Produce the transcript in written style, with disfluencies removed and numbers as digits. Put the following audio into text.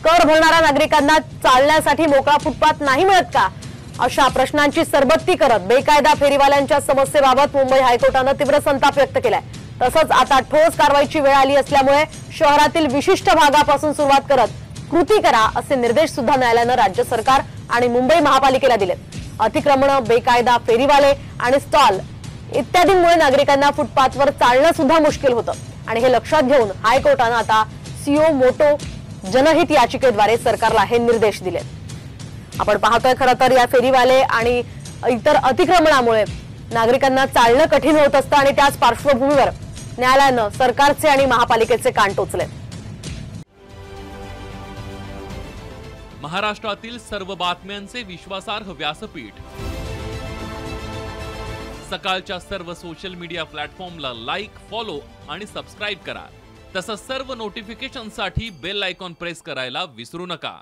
कर भरणाऱ्या नागरिकांना चालण्यासाठी मोकळा फुटपाथ नाही मिळत का? अशा प्रश्नांची सरबत्ती करत बेकायदा फेरीवाल्यांच्या समस्येबाबत मुंबई हायकोर्टाने तीव्र संताप व्यक्त केलाय। तसंच आता ठोस कारवाईची वेळ आली असल्यामुळे शहरातील विशिष्ट भागापासून सुरुवात करत कृती करा असे निर्देश सुद्धा न्यायालयाने राज्य सरकार आणि मुंबई महापालिकेला दिलेत। अतिक्रमण, बेकायदा फेरीवाले आणि स्टॉल इत्यादींमुळे नागरिकांना फुटपाथवर चालणं सुद्धा मुश्किल होतं आणि हे लक्षात घेऊन हायकोर्टाने आता सीओ मोटो जनहित याचिकेद्वारे सरकारला हे निर्देश दिले। आपण पाहतोय खरं तर या फेरीवाले आणि इतर अतिक्रमणामुळे नागरिकांना चालणं कठीण होत असतं आणि त्याच पार्श्वभूमीवर न्यायालयाने सरकारचे आणि महापालिकेचे कान टोचले। महाराष्ट्रातील सर्व बातम्यांचे विश्वासार्ह व्यासपीठ सकाळच्या सर्व सोशल मीडिया प्लॅटफॉर्मला लाईक, फॉलो आणि सबस्क्राइब करा। तसंच सर्व नोटिफिकेशनसाठी बेल आयकॉन प्रेस करायला विसरू नका।